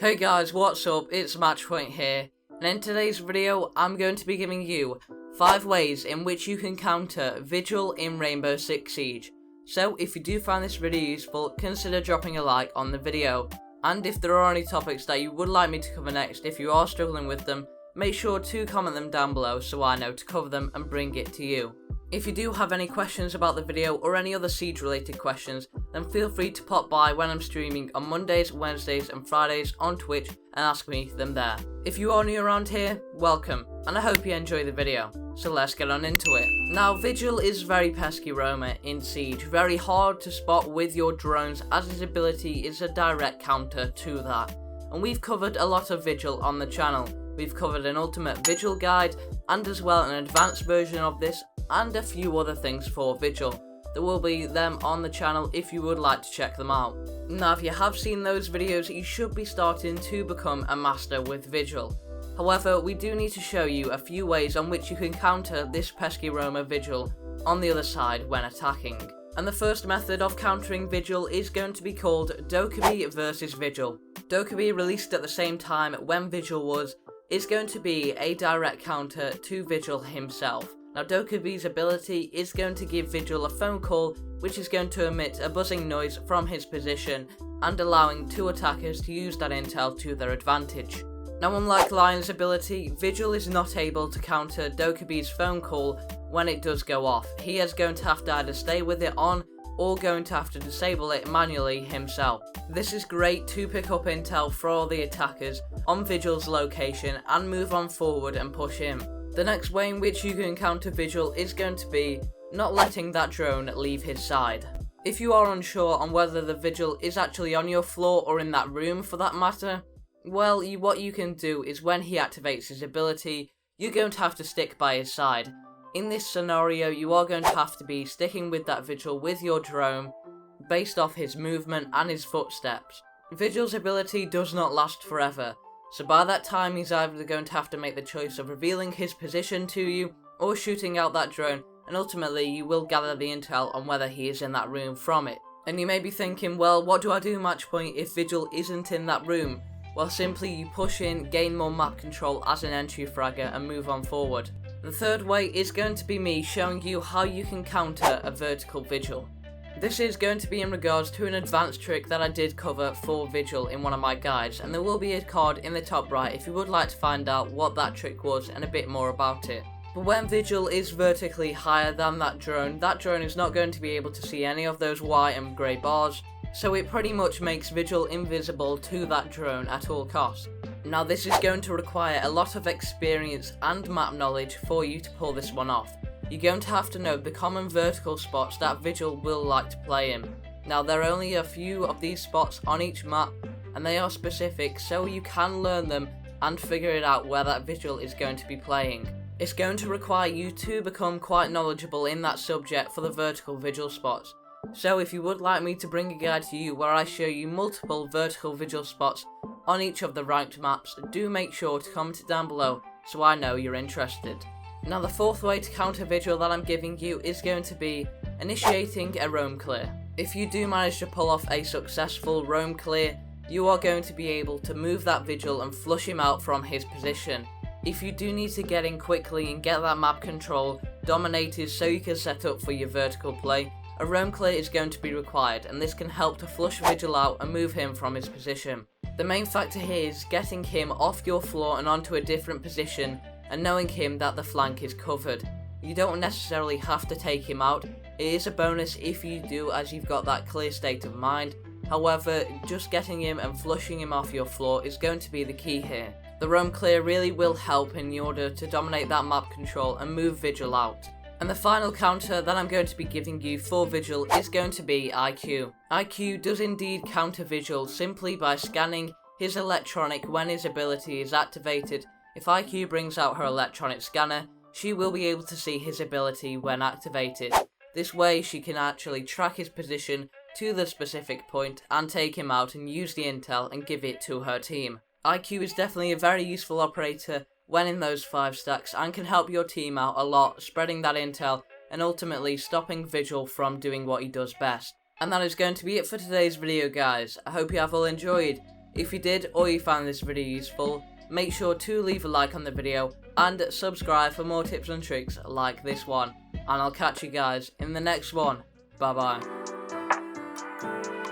Hey guys, what's up? It's MatchPoint here, and in today's video I'm going to be giving you 5 ways in which you can counter Vigil in Rainbow Six Siege. So if you do find this video useful, consider dropping a like on the video, and if there are any topics that you would like me to cover next if you are struggling with them, make sure to comment them down below so I know to cover them and bring it to you. If you do have any questions about the video or any other Siege related questions, then feel free to pop by when I'm streaming on Mondays, Wednesdays and Fridays on Twitch and ask me them there. If you are new around here, welcome, and I hope you enjoy the video. So let's get on into it. Now, Vigil is very pesky roamer in Siege, very hard to spot with your drones as his ability is a direct counter to that. And we've covered a lot of Vigil on the channel. We've covered an ultimate Vigil guide and as well an advanced version of this and a few other things for Vigil. There will be them on the channel if you would like to check them out. Now if you have seen those videos, you should be starting to become a master with Vigil. However, we do need to show you a few ways on which you can counter this pesky roamer Vigil on the other side when attacking. And the first method of countering Vigil is going to be called Dokkaebi VS Vigil. Dokkaebi, released at the same time when Vigil was, is going to be a direct counter to Vigil himself. Now Dokkaebi's ability is going to give Vigil a phone call which is going to emit a buzzing noise from his position and allowing 2 attackers to use that intel to their advantage. Now unlike Lion's ability, Vigil is not able to counter Dokkaebi's phone call when it does go off. He is going to have to either stay with it on or going to have to disable it manually himself. This is great to pick up intel for all the attackers on Vigil's location and move on forward and push him. The next way in which you can counter Vigil is going to be not letting that drone leave his side. If you are unsure on whether the Vigil is actually on your floor or in that room for that matter, well, what you can do is when he activates his ability, you're going to have to stick by his side. In this scenario, you are going to have to be sticking with that Vigil with your drone based off his movement and his footsteps. Vigil's ability does not last forever. So by that time he's either going to have to make the choice of revealing his position to you or shooting out that drone, and ultimately you will gather the intel on whether he is in that room from it. And you may be thinking, well, what do I do MatchPoint if Vigil isn't in that room? Well, simply you push in, gain more map control as an entry fragger and move on forward. The third way is going to be me showing you how you can counter a vertical Vigil. This is going to be in regards to an advanced trick that I did cover for Vigil in one of my guides, and there will be a card in the top right if you would like to find out what that trick was and a bit more about it. But when Vigil is vertically higher than that drone is not going to be able to see any of those white and grey bars, so it pretty much makes Vigil invisible to that drone at all costs. Now this is going to require a lot of experience and map knowledge for you to pull this one off. You're going to have to know the common vertical spots that Vigil will like to play in. Now there are only a few of these spots on each map and they are specific, so you can learn them and figure it out where that Vigil is going to be playing. It's going to require you to become quite knowledgeable in that subject for the vertical Vigil spots. So if you would like me to bring a guide to you where I show you multiple vertical Vigil spots on each of the ranked maps, do make sure to comment it down below so I know you're interested. Now the fourth way to counter Vigil that I'm giving you is going to be initiating a roam clear. If you do manage to pull off a successful roam clear, you are going to be able to move that Vigil and flush him out from his position. If you do need to get in quickly and get that map control dominated so you can set up for your vertical play, a roam clear is going to be required, and this can help to flush Vigil out and move him from his position. The main factor here is getting him off your floor and onto a different position and knowing him that the flank is covered. You don't necessarily have to take him out, it is a bonus if you do as you've got that clear state of mind. However, just getting him and flushing him off your floor is going to be the key here. The roam clear really will help in order to dominate that map control and move Vigil out. And the final counter that I'm going to be giving you for Vigil is going to be IQ. IQ does indeed counter Vigil simply by scanning his electronic when his ability is activated. If IQ brings out her electronic scanner, she will be able to see his ability when activated. This way she can actually track his position to the specific point and take him out and use the intel and give it to her team. IQ is definitely a very useful operator when in those 5 stacks and can help your team out a lot, spreading that intel and ultimately stopping Vigil from doing what he does best. And that is going to be it for today's video guys. I hope you have all enjoyed. If you did or you found this video useful, make sure to leave a like on the video and subscribe for more tips and tricks like this one. And I'll catch you guys in the next one. Bye bye.